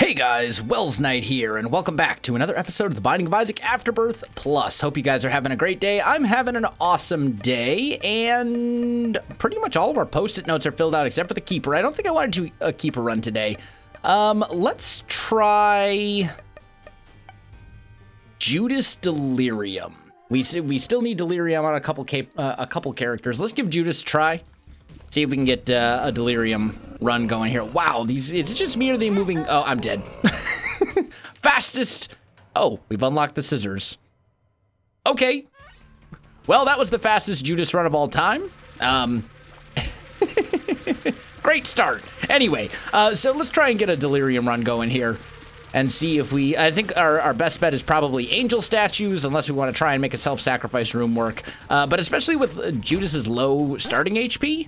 Hey guys, Wells Knight here, and welcome back to another episode of The Binding of Isaac Afterbirth Plus. Hope you guys are having a great day. I'm having an awesome day, and pretty much all of our post-it notes are filled out except for the Keeper. I don't think I wanted to do a Keeper run today. Let's try Judas Delirium. We still need Delirium on a couple characters. Let's give Judas a try. See if we can get a Delirium run going here. Wow, is it just me or are they moving? Oh, I'm dead. Fastest. Oh, we've unlocked the scissors. Okay. Well, that was the fastest Judas run of all time. Great start. Anyway, so let's try and get a Delirium run going here and see if I think our best bet is probably angel statues, unless we want to try and make a self-sacrifice room work. But especially with Judas's low starting HP,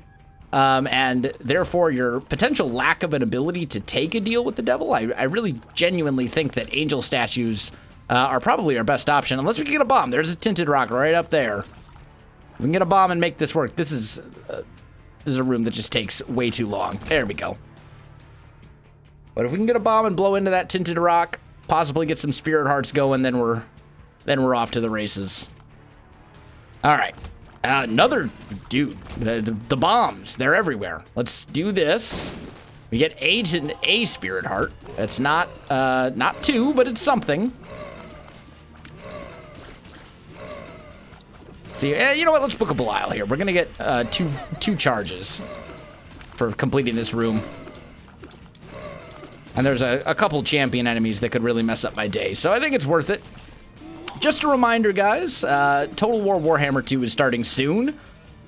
and therefore your potential lack of an ability to take a deal with the devil, I really genuinely think that angel statues are probably our best option, unless we can get a bomb. There's a tinted rock right up there. We can get a bomb and make this work. This is a room that just takes way too long. There we go. But if we can get a bomb and blow into that tinted rock, possibly get some spirit hearts going, then we're off to the races. All right. Another dude, the bombs, they're everywhere. Let's do this. We get a spirit heart. That's not two, but it's something. See, you know what? Let's book a Belial here. We're gonna get two charges for completing this room. And there's a couple champion enemies that could really mess up my day, so I think it's worth it. Just a reminder, guys, Total War Warhammer 2 is starting soon,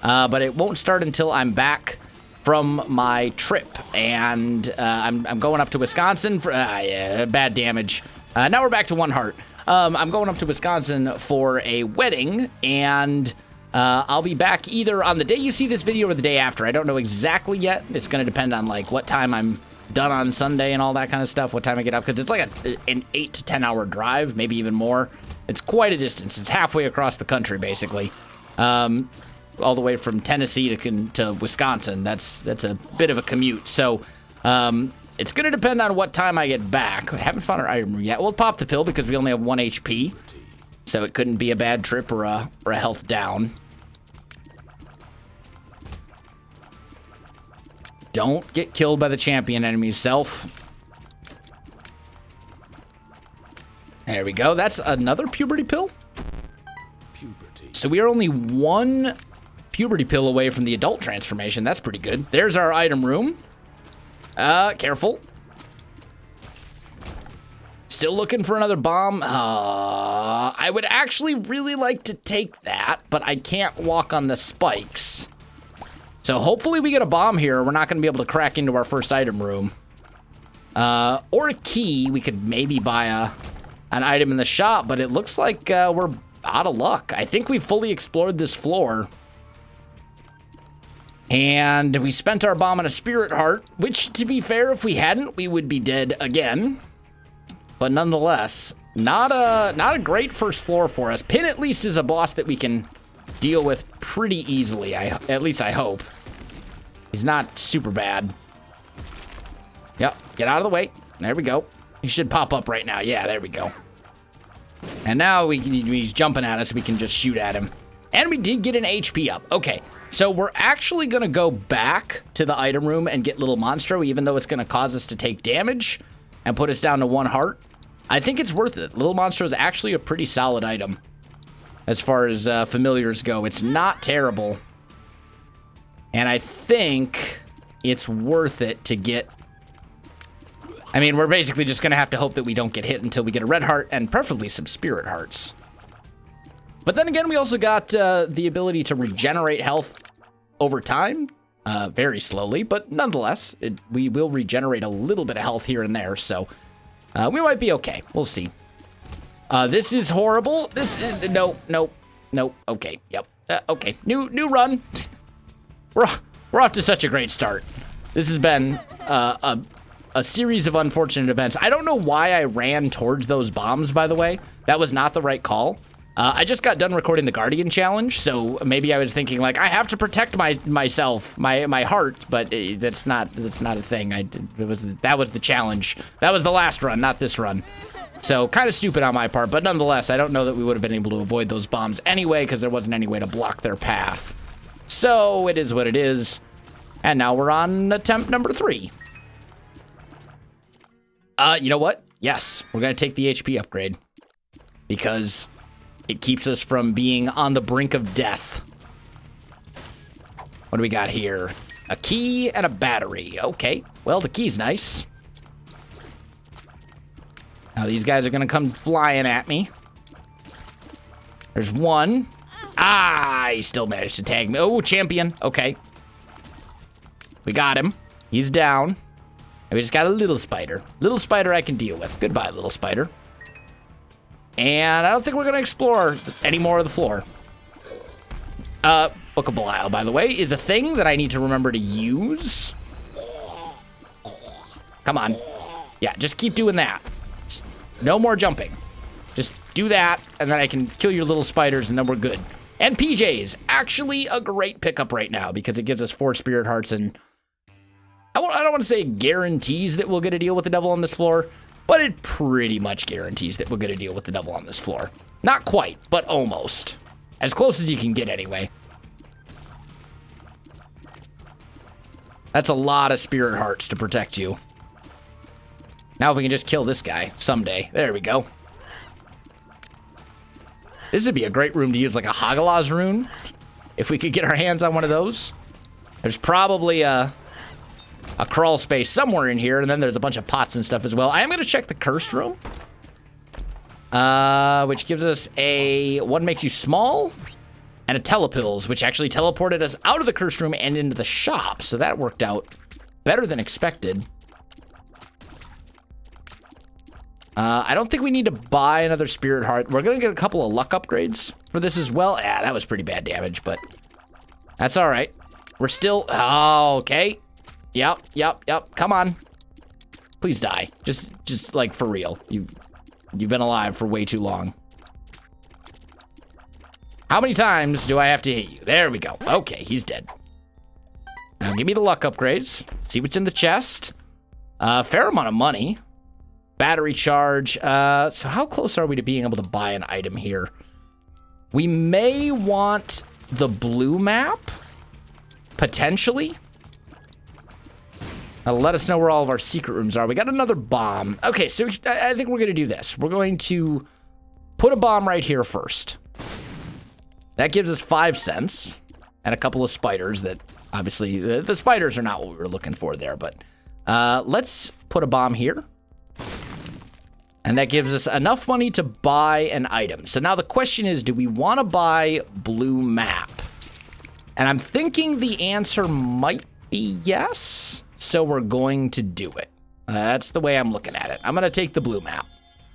but it won't start until I'm back from my trip, and I'm going up to Wisconsin for, bad damage. Now we're back to one heart. I'm going up to Wisconsin for a wedding, and I'll be back either on the day you see this video or the day after. I don't know exactly yet. It's going to depend on, like, what time I'm done on Sunday and all that kind of stuff, what time I get up, because it's like an 8 to 10 hour drive, maybe even more. It's quite a distance. It's halfway across the country, basically. All the way from Tennessee to Wisconsin. That's a bit of a commute. So it's going to depend on what time I get back. I haven't found our item room yet. We'll pop the pill because we only have 1 HP. So it couldn't be a bad trip or a health down. Don't get killed by the champion enemy's self. There we go. That's another puberty pill. So we are only 1 puberty pill away from the adult transformation. That's pretty good. There's our item room. Careful. Still looking for another bomb. I would actually really like to take that, but I can't walk on the spikes. So hopefully we get a bomb here. We're not going to be able to crack into our first item room. Or a key. We could maybe buy an item in the shop, but it looks like we're out of luck. I think we fully explored this floor. And we spent our bomb on a spirit heart, which, to be fair, if we hadn't, we would be dead again. But nonetheless, not a great first floor for us. Pin at least is a boss that we can deal with pretty easily, at least I hope. He's not super bad. Yep, get out of the way. There we go. He should pop up right now. Yeah, there we go. And now he's jumping at us. We can just shoot at him. And we did get an HP up. Okay, so we're actually going to go back to the item room and get Little Monstro, even though it's going to cause us to take damage and put us down to 1 heart. I think it's worth it. Little Monstro is actually a pretty solid item as far as familiars go. It's not terrible. And I think it's worth it to get... I mean, we're basically just going to have to hope that we don't get hit until we get a red heart and preferably some spirit hearts. But then again, we also got the ability to regenerate health over time, very slowly, but nonetheless, we will regenerate a little bit of health here and there, so we might be okay. We'll see. This is horrible. This is... No. Okay, yep. Okay, new run. We're off to such a great start. This has been a series of unfortunate events. I don't know why I ran towards those bombs, by the way. That was not the right call. I just got done recording the Guardian challenge, so maybe I was thinking like I have to protect myself, my heart, but that's not a thing. That was the challenge. That was the last run, not this run. So kind of stupid on my part, but nonetheless, I don't know that we would have been able to avoid those bombs anyway because there wasn't any way to block their path. So it is what it is. And now we're on attempt number 3. You know what? Yes, we're going to take the HP upgrade because it keeps us from being on the brink of death. What do we got here? A key and a battery. Okay, well, the key's nice. Now these guys are going to come flying at me. There's one. Ah, he still managed to tag me. Oh, champion. Okay. We got him. He's down. And we just got a little spider. Little spider I can deal with. Goodbye, little spider. And I don't think we're going to explore any more of the floor. Book of Belial, by the way, is a thing that I need to remember to use. Come on. Yeah, just keep doing that. No more jumping. Just do that, and then I can kill your little spiders, and then we're good. And PJs, actually a great pickup right now, because it gives us 4 spirit hearts, and I don't want to say guarantees that we'll get a deal with the devil on this floor, but it pretty much guarantees that we'll get a deal with the devil on this floor. Not quite, but almost. As close as you can get, anyway. That's a lot of spirit hearts to protect you. Now if we can just kill this guy someday. There we go. This would be a great room to use like a Hagalaz rune. If we could get our hands on one of those. There's probably a crawl space somewhere in here, and then there's a bunch of pots and stuff as well. I am going to check the cursed room. Which gives us a one makes you small and a telepills, which actually teleported us out of the cursed room and into the shop. So that worked out better than expected. I don't think we need to buy another spirit heart. We're going to get a couple of luck upgrades for this as well. Yeah, that was pretty bad damage, but that's all right. We're still... Oh, okay. Yep. Come on. Please die. Just like for real. You've been alive for way too long. How many times do I have to hit you? There we go. Okay, he's dead. Now give me the luck upgrades. See what's in the chest. Fair amount of money. Battery charge. So how close are we to being able to buy an item here? We may want the blue map. Potentially. Now let us know where all of our secret rooms are. We got another bomb. Okay, so I think we're going to do this. We're going to put a bomb right here first. That gives us 5 cents. And a couple of spiders that, obviously, the spiders are not what we were looking for there. But let's put a bomb here. And that gives us enough money to buy an item. So now the question is, do we want to buy blue map? And I'm thinking the answer might be yes. So we're going to do it. That's the way I'm looking at it. I'm going to take the blue map.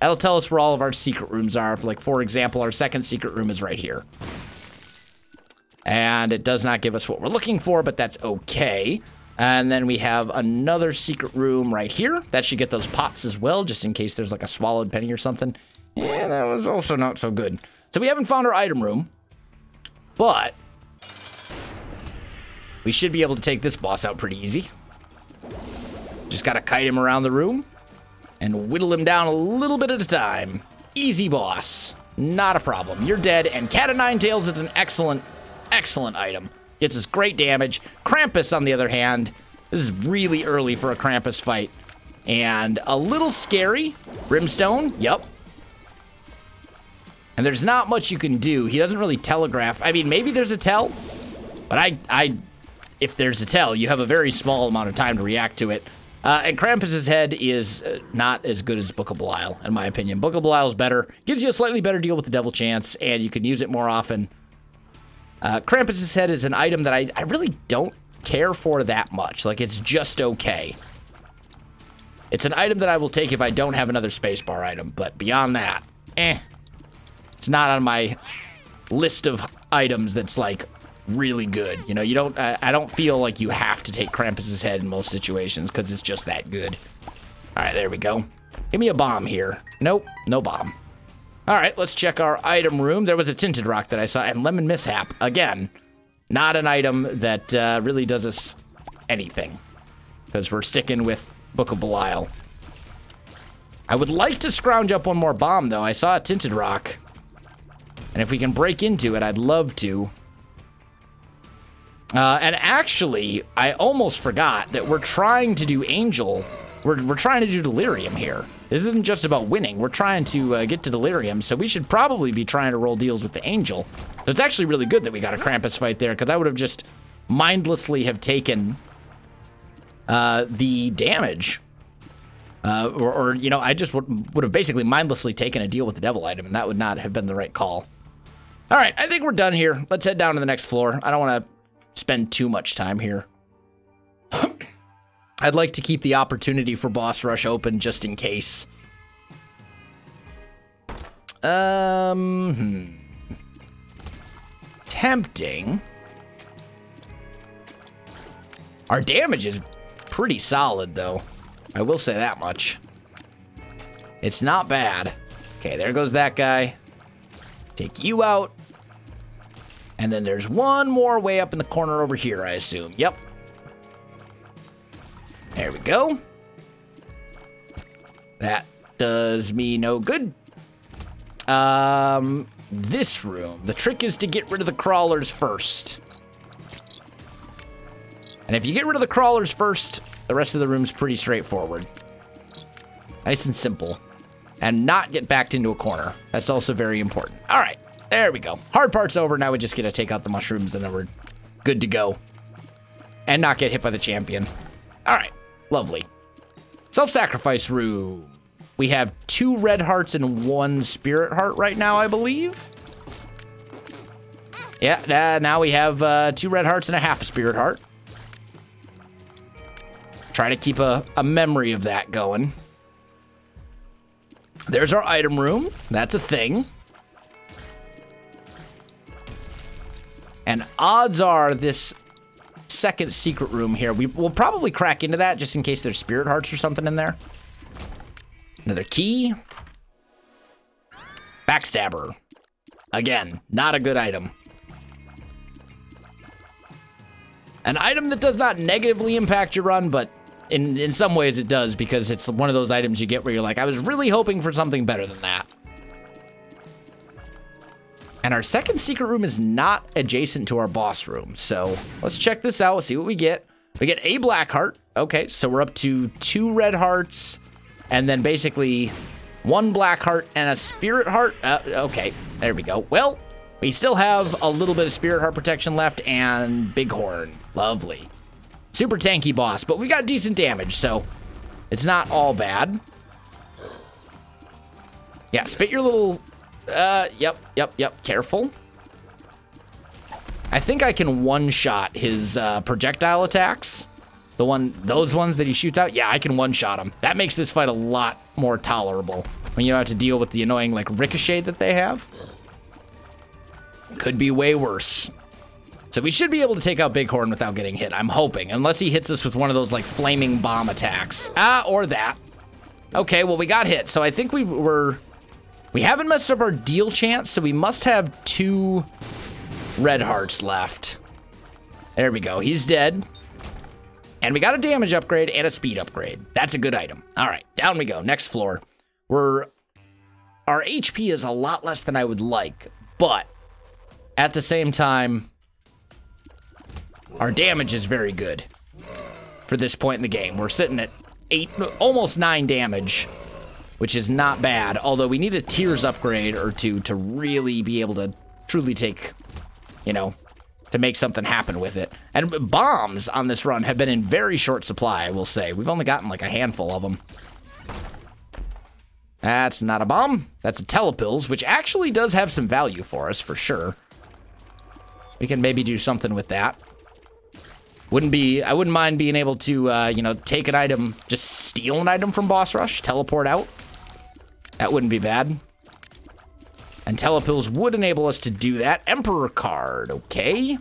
That'll tell us where all of our secret rooms are. Like, for example, our second secret room is right here. And it does not give us what we're looking for, but that's okay. And then we have another secret room right here. That should get those pots as well, just in case there's like a swallowed penny or something. Yeah, that was also not so good. So we haven't found our item room, but we should be able to take this boss out pretty easy. Just gotta kite him around the room and whittle him down a little bit at a time. Easy, boss. Not a problem. You're dead, and Cat of Nine Tails is an excellent, excellent item. Gets us great damage. Krampus, on the other hand, this is really early for a Krampus fight. And a little scary. Brimstone, yep. And there's not much you can do. He doesn't really telegraph. I mean, maybe there's a tell. But if there's a tell, you have a very small amount of time to react to it. And Krampus's head is not as good as Book of Belial, in my opinion. Book of Belial is better. Gives you a slightly better deal with the Devil Chance, and you can use it more often. Krampus's head is an item that I really don't care for that much. Like, it's just okay. It's an item that I will take if I don't have another spacebar item, but beyond that, it's not on my list of items that's, like, really good. You know, you don't, I don't feel like you have to take Krampus's head in most situations, because it's just that good. All right, there we go. Give me a bomb here. Nope, no bomb. All right, let's check our item room. There was a tinted rock that I saw, and lemon mishap. Again, not an item that really does us anything, because we're sticking with Book of Belial. I would like to scrounge up one more bomb, though. I saw a tinted rock, and if we can break into it, I'd love to. And actually, I almost forgot that we're trying to do Angel. We're trying to do Delirium here. This isn't just about winning. We're trying to get to Delirium, so we should probably be trying to roll deals with the Angel. So it's actually really good that we got a Krampus fight there, because I would have just mindlessly have taken the damage. Or you know, I just would have basically mindlessly taken a deal with the devil item, and that would not have been the right call. All right, I think we're done here. Let's head down to the next floor. I don't want to spend too much time here. I'd like to keep the opportunity for boss rush open just in case. Tempting. Our damage is pretty solid, though. I will say that much. It's not bad. Okay, there goes that guy. Take you out. And then there's one more way up in the corner over here, I assume. Yep. There we go. That does me no good. This room. The trick is to get rid of the crawlers first. And if you get rid of the crawlers first, the rest of the room's pretty straightforward. Nice and simple. And not get backed into a corner. That's also very important. All right, there we go. Hard part's over. Now we just get to take out the mushrooms, and then we're good to go. And not get hit by the champion. All right, lovely. Self-sacrifice room. We have 2 red hearts and 1 spirit heart right now, I believe. Yeah, now we have 2 red hearts and a half a spirit heart. Try to keep a memory of that going. There's our item room. That's a thing. And odds are this second secret room here, we'll probably crack into that just in case there's spirit hearts or something in there. Another key. Backstabber. Again, not a good item. An item that does not negatively impact your run, but in some ways it does, because it's one of those items you get where you're like, I was really hoping for something better than that. And our second secret room is not adjacent to our boss room, so let's check this out. Let's see what we get. We get a black heart. Okay, so we're up to 2 red hearts, and then basically 1 black heart and a spirit heart. Okay, there we go. Well, we still have a little bit of spirit heart protection left and bighorn. Lovely. Super tanky boss, but we got decent damage, so it's not all bad. Yeah, spit your little... Yep. Careful. I think I can one-shot his projectile attacks. Those ones that he shoots out. Yeah, I can one-shot them. That makes this fight a lot more tolerable when you don't have to deal with the annoying, like, ricochet that they have. Could be way worse. So we should be able to take out Bighorn without getting hit, I'm hoping. Unless he hits us with one of those, like, flaming bomb attacks. Or that. Okay, well, we got hit. So I think we haven't messed up our deal chance, so we must have 2 red hearts left. There we go. He's dead. And we got a damage upgrade and a speed upgrade. That's a good item. All right, down we go. Next floor. Our HP is a lot less than I would like, but at the same time, our damage is very good for this point in the game. We're sitting at 8, almost 9 damage, which is not bad, although we need a tiers upgrade or 2 to really be able to truly take, you know, to make something happen with it. And bombs on this run have been in very short supply, I will say. We've only gotten like a handful of them. That's not a bomb. That's a telepills, which actually does have some value for us, for sure. We can maybe do something with that. I wouldn't mind being able to, you know, take an item, just steal an item from boss rush, teleport out. That wouldn't be bad. And telepills would enable us to do that. Emperor card, okay.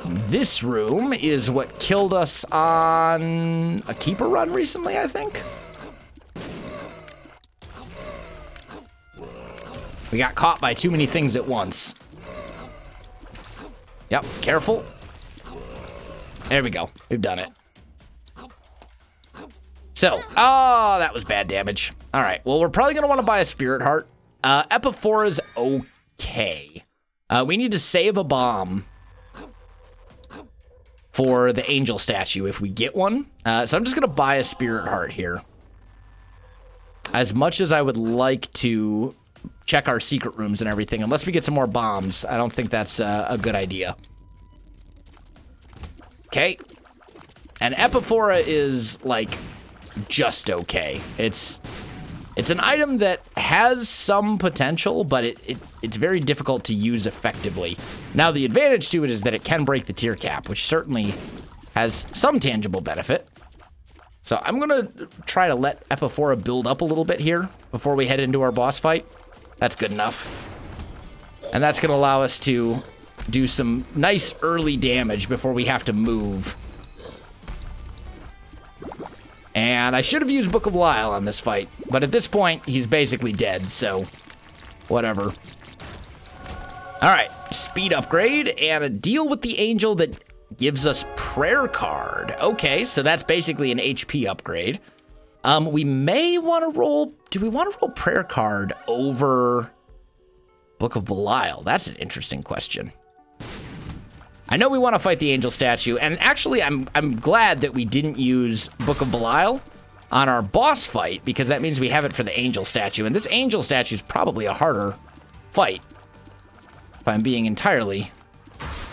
This room is what killed us on a keeper run recently, I think. We got caught by too many things at once. Yep, careful. There we go. We've done it. So, oh, that was bad damage. All right, well, we're probably going to want to buy a Spirit Heart. Epiphora's okay. We need to save a bomb for the angel statue if we get one. So I'm just going to buy a Spirit Heart here. As much as I would like to check our secret rooms and everything, unless we get some more bombs, I don't think that's a good idea. Okay. And Epiphora is, like, just okay. It's an item that has some potential, but it's very difficult to use effectively. Now, the advantage to it is that it can break the tier cap, which certainly has some tangible benefit. So I'm going to try to let Epiphora build up a little bit here before we head into our boss fight. That's good enough. And that's going to allow us to do some nice early damage before we have to move. And I should have used Book of Belial on this fight, but at this point, he's basically dead, so whatever. All right, speed upgrade and a deal with the angel that gives us prayer card. Okay, so that's basically an HP upgrade. We may want to roll, do we want to roll prayer card over Book of Belial? That's an interesting question. I know we want to fight the angel statue, and actually I'm glad that we didn't use Book of Belial on our boss fight, because that means we have it for the angel statue, and this angel statue is probably a harder fight, if I'm being entirely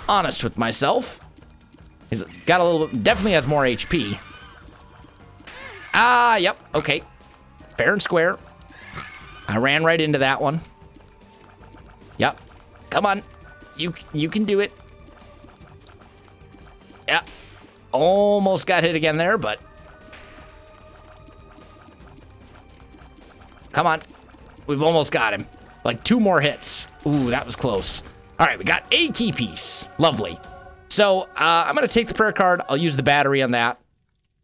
honest with myself. He's got a little, definitely has more HP. Ah, yep, okay. Fair and square. I ran right into that one. Yep, come on, you can do it. Yeah, almost got hit again there, but come on. We've almost got him. Like 2 more hits. Ooh, that was close. All right, we got a key piece. Lovely. So I'm going to take the prayer card. I'll use the battery on that.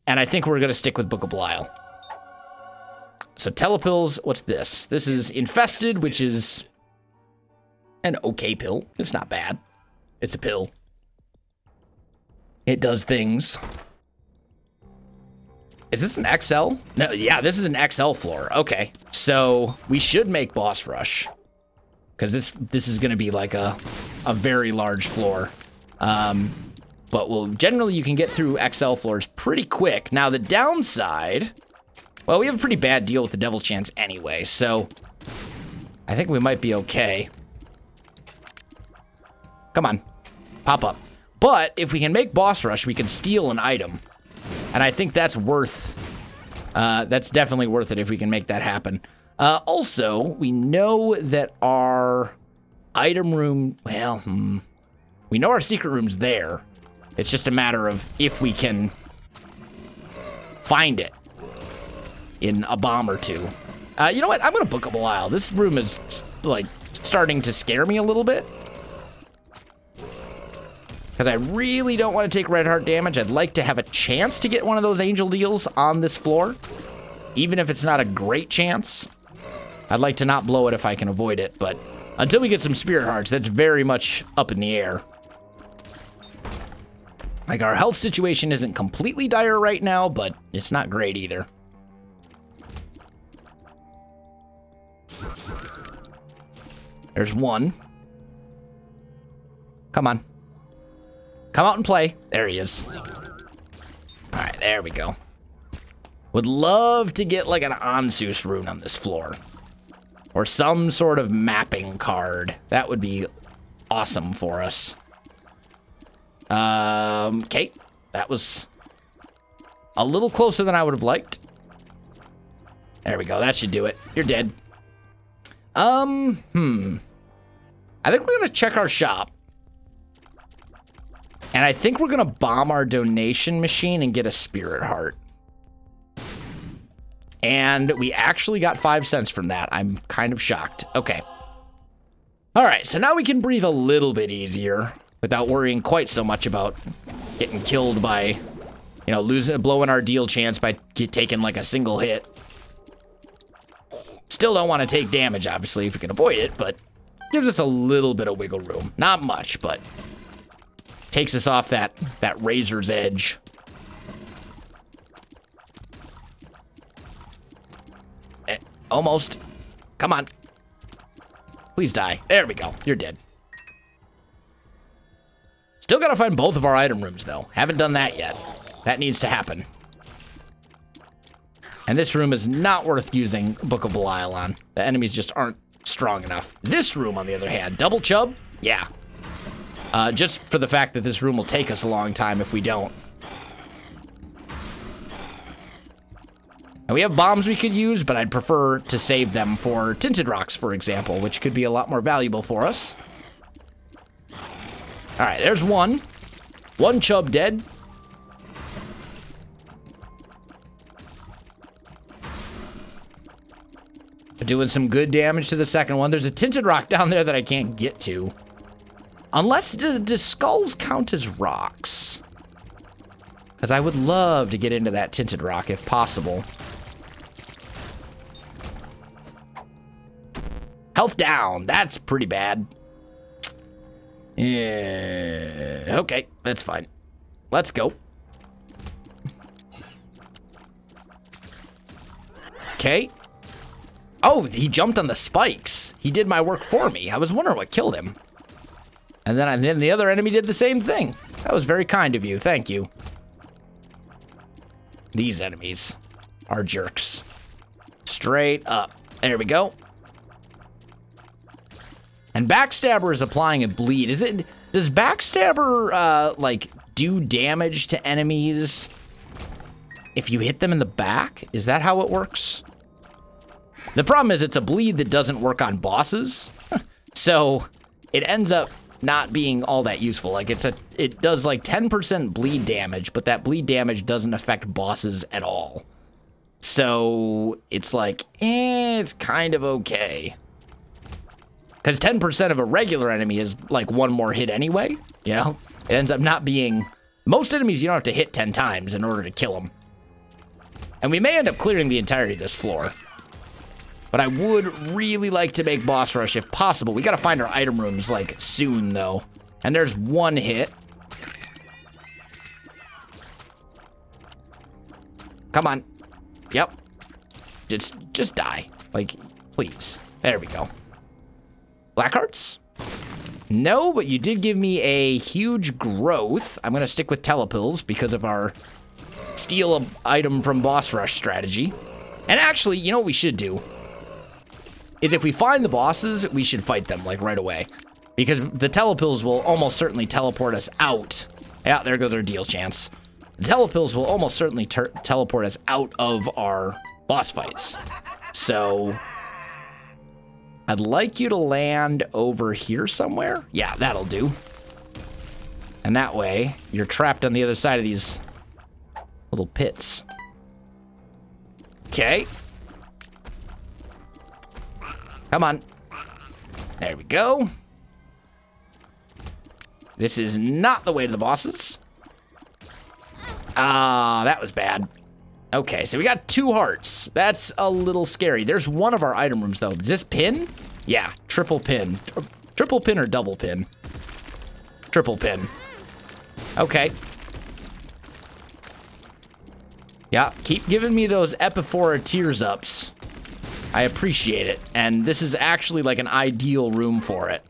And I think we're going to stick with Book of Belial. So telepills, what's this? This is Infested, which is an okay pill. It's not bad. It's a pill. It does things. Is this an XL? No, yeah, this is an XL floor. Okay, so we should make boss rush, because this is going to be like a very large floor. But generally you can get through XL floors pretty quick. Now the downside, well, we have a pretty bad deal with the Devil Chance anyway, so I think we might be okay. Come on, pop up. But if we can make boss rush, we can steal an item. And I think that's that's definitely worth it if we can make that happen. Also, we know that our item room, well, we know our secret room's there. It's just a matter of if we can find it in a bomb or two. You know what? I'm going to Book of Belial. This room is, like, starting to scare me a little bit. Because I really don't want to take red heart damage. I'd like to have a chance to get one of those angel deals on this floor. Even if it's not a great chance. I'd like to not blow it if I can avoid it. But until we get some spirit hearts, that's very much up in the air. Like, our health situation isn't completely dire right now, but it's not great either. There's one. Come on. Come out and play. There he is. All right, there we go. Would love to get like an Ansus rune on this floor. Or some sort of mapping card. That would be awesome for us. Okay. That was a little closer than I would have liked. There we go. That should do it. You're dead. I think we're going to check our shop. And I think we're going to bomb our donation machine and get a spirit heart. And we actually got 5 cents from that. I'm kind of shocked. Okay. All right, so now we can breathe a little bit easier without worrying quite so much about getting killed by, you know, blowing our deal chance by taking like a single hit. Let's Still don't want to take damage, obviously, if we can avoid it, but gives us a little bit of wiggle room. Not much, but takes us off that razor's edge. Almost. Come on. Please die. There we go. You're dead. Still gotta find both of our item rooms, though. Haven't done that yet. That needs to happen. And this room is not worth using Book of Belial on. The enemies just aren't strong enough. This room, on the other hand, double chub? Yeah. Just for the fact that this room will take us a long time if we don't. And we have bombs we could use, but I'd prefer to save them for tinted rocks, for example, which could be a lot more valuable for us. All right, there's one. One chub dead. Doing some good damage to the second one. There's a tinted rock down there that I can't get to. Unless, do skulls count as rocks? Because I would love to get into that tinted rock if possible. Health down. That's pretty bad. Yeah. Okay, that's fine. Let's go. Okay. Oh, he jumped on the spikes. He did my work for me. I was wondering what killed him. And then the other enemy did the same thing. That was very kind of you. Thank you. These enemies are jerks. Straight up. There we go. And Backstabber is applying a bleed. Does Backstabber, like, do damage to enemies if you hit them in the back? Is that how it works? The problem is it's a bleed that doesn't work on bosses. So it ends up not being all that useful. Like, it does like 10% bleed damage, but that bleed damage doesn't affect bosses at all. So it's like, it's kind of okay. Because 10% of a regular enemy is like one more hit anyway, you know? It ends up not being... Most enemies you don't have to hit 10 times in order to kill them. And we may end up clearing the entirety of this floor. But I would really like to make boss rush if possible. We gotta find our item rooms, like, soon, though. And there's one hit. Come on. Yep. Just die. Like, please. There we go. Black hearts? No, but you did give me a huge growth. I'm gonna stick with telepills because of our steal an item from boss rush strategy. And actually, you know what we should do? Is if we find the bosses, we should fight them, like, right away. Because the telepills will almost certainly teleport us out. Yeah, there goes our deal chance. The telepills will almost certainly teleport us out of our boss fights. So, I'd like you to land over here somewhere. Yeah, that'll do. And that way, you're trapped on the other side of these little pits. Okay. Come on. There we go. This is not the way to the bosses. Ah, that was bad. Okay, so we got 2 hearts. That's a little scary. There's one of our item rooms, though. Is this pin? Yeah, triple pin. Triple pin or double pin? Triple pin. Okay. Yeah, keep giving me those Epiphora tears ups. I appreciate it, and this is actually like an ideal room for it.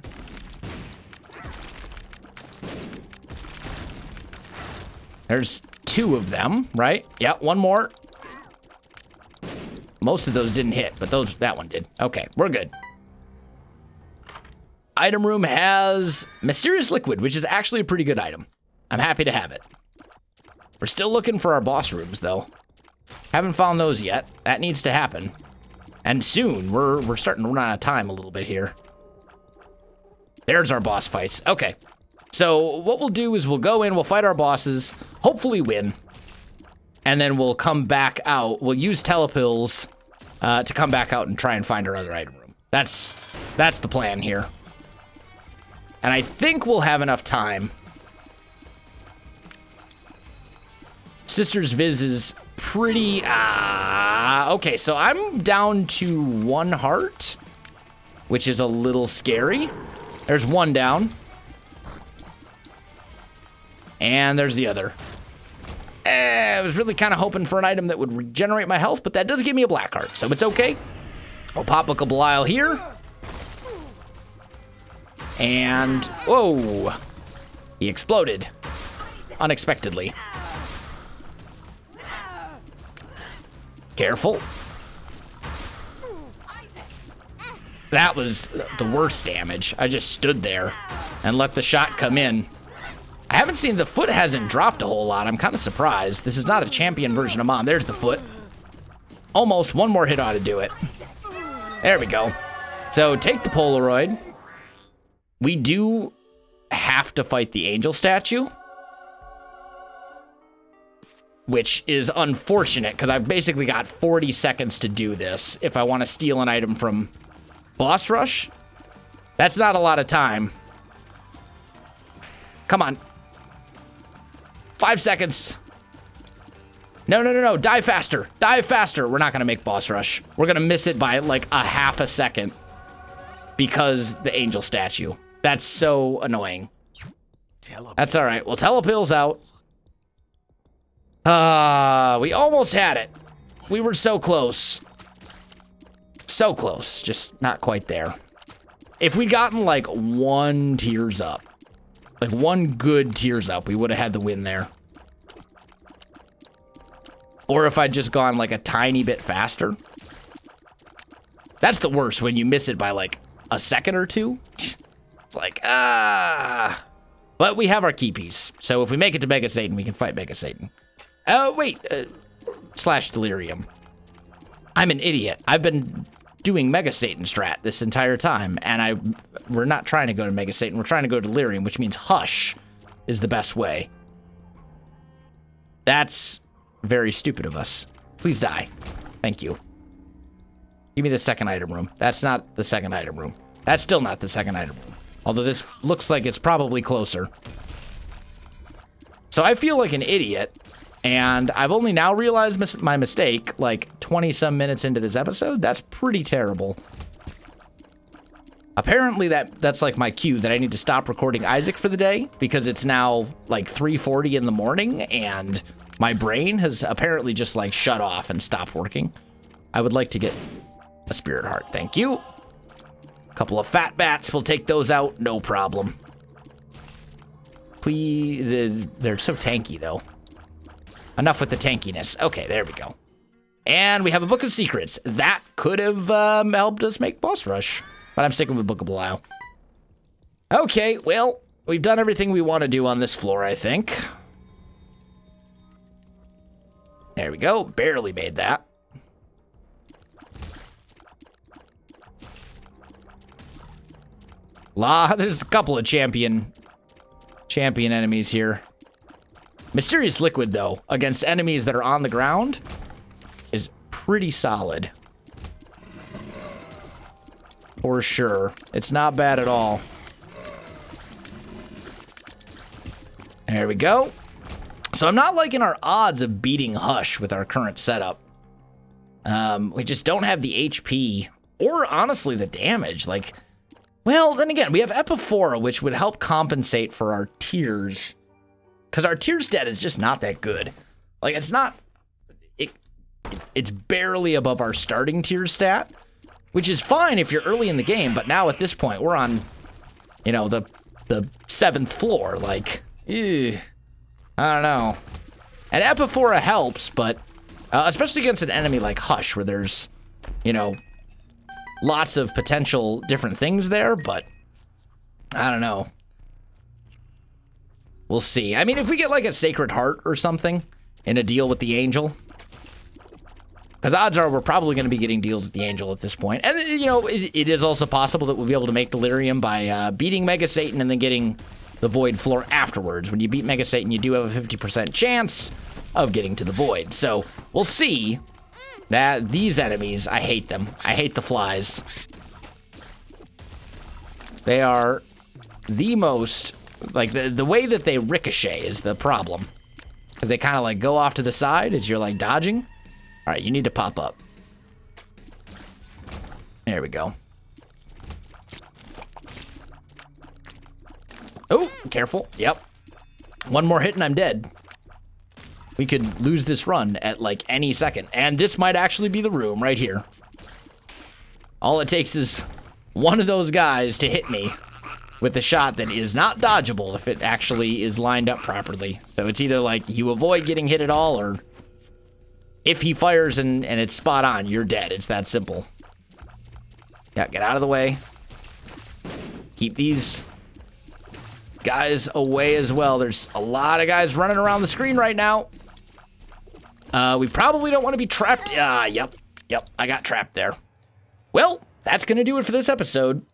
There's 2 of them, right? Yeah, one more. Most of those didn't hit, but that one did. Okay, we're good. Item room has Mysterious Liquid, which is actually a pretty good item. I'm happy to have it. We're still looking for our boss rooms, though. Haven't found those yet. That needs to happen. And soon, we're starting to run out of time a little bit here. There's our boss fights. Okay. So what we'll do is we'll go in, we'll fight our bosses, hopefully win, and then we'll come back out. We'll use telepills to come back out and try and find our other item room. That's the plan here. And I think we'll have enough time. Sister's Viz is pretty... Okay, so I'm down to 1 heart, which is a little scary. There's 1 down. And there's the other. I was really kind of hoping for an item that would regenerate my health, but that does give me a black heart, so it's okay. I'll pop a Belial here. And, whoa, he exploded unexpectedly. Careful. That was the worst damage. I just stood there and let the shot come in. I haven't seen, the foot hasn't dropped a whole lot. I'm kind of surprised. This is not a champion version of Mom. There's the foot. Almost 1 more hit ought to do it. There we go. So take the Polaroid. We do have to fight the angel statue, which is unfortunate because I've basically got 40 seconds to do this if I want to steal an item from Boss Rush. That's not a lot of time. Come on. 5 seconds. No, no, no, no. Die faster. Die faster. We're not going to make Boss Rush. We're going to miss it by like a half a second because the angel statue. That's so annoying. That's all right. Well, Telepill's out. We almost had it. We were so close. So close. Just not quite there. If we'd gotten like 1 tears up, like 1 good tears up, we would have had the win there. Or if I'd just gone like a tiny bit faster. That's the worst, when you miss it by like a second or 2. It's like, But we have our key piece. So if we make it to Mega Satan, we can fight Mega Satan. Oh, wait. Slash Delirium. I'm an idiot. I've been doing Mega Satan strat this entire time, and we're not trying to go to Mega Satan. We're trying to go to Delirium, which means Hush is the best way. That's very stupid of us. Please die. Thank you. Give me the second item room. That's not the second item room. That's still not the second item room. Although this looks like it's probably closer. So I feel like an idiot, and I've only now realized my mistake, like 20-some minutes into this episode. That's pretty terrible. Apparently that's like my cue that I need to stop recording Isaac for the day, because it's now like 3:40 in the morning, and my brain has apparently just like shut off and stopped working. I would like to get a spirit heart. Thank you. A couple of fat bats. We'll take those out. No problem. Please. They're so tanky, though. Enough with the tankiness. Okay, there we go. And we have a Book of Secrets. That could have helped us make Boss Rush. But I'm sticking with Book of Belial. Okay, well, we've done everything we want to do on this floor, I think. There we go. Barely made that. There's a couple of champion enemies here. Mysterious Liquid, though, against enemies that are on the ground is pretty solid. For sure. It's not bad at all. There we go. So I'm not liking our odds of beating Hush with our current setup. We just don't have the HP or, honestly, the damage. Like, well, then again, we have Epiphora, which would help compensate for our tears. Because our tear stat is just not that good. Like, it's not... It's barely above our starting tear stat, which is fine if you're early in the game, but now at this point, we're on, you know, the 7th floor. Like, ew, I don't know. And Epiphora helps, but especially against an enemy like Hush, where there's, you know, lots of potential different things there, but I don't know. We'll see. I mean, if we get like a Sacred Heart or something in a deal with the Angel, because odds are we're probably going to be getting deals with the Angel at this point. And, you know, it is also possible that we'll be able to make Delirium by beating Mega Satan and then getting the Void floor afterwards. When you beat Mega Satan, you do have a 50% chance of getting to the Void. So we'll see. That these enemies, I hate them. I hate the flies. They are the most, like, the way that they ricochet is the problem. Because they kind of, like, go off to the side as you're, like, dodging. All right, you need to pop up. There we go. Oh, careful. Yep. One more hit and I'm dead. We could lose this run at like any second. And this might actually be the room right here. All it takes is one of those guys to hit me with a shot that is not dodgeable if it actually is lined up properly. So it's either like you avoid getting hit at all, or if he fires and it's spot on, you're dead. It's that simple. Yeah, get out of the way. Keep these guys away as well. There's a lot of guys running around the screen right now. We probably don't want to be trapped. Yep, I got trapped there. Well, that's going to do it for this episode.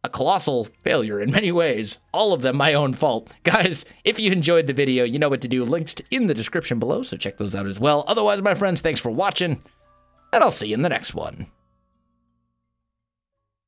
A colossal failure in many ways. All of them my own fault. Guys, if you enjoyed the video, you know what to do. Links in the description below, so check those out as well. Otherwise, my friends, thanks for watching, and I'll see you in the next one.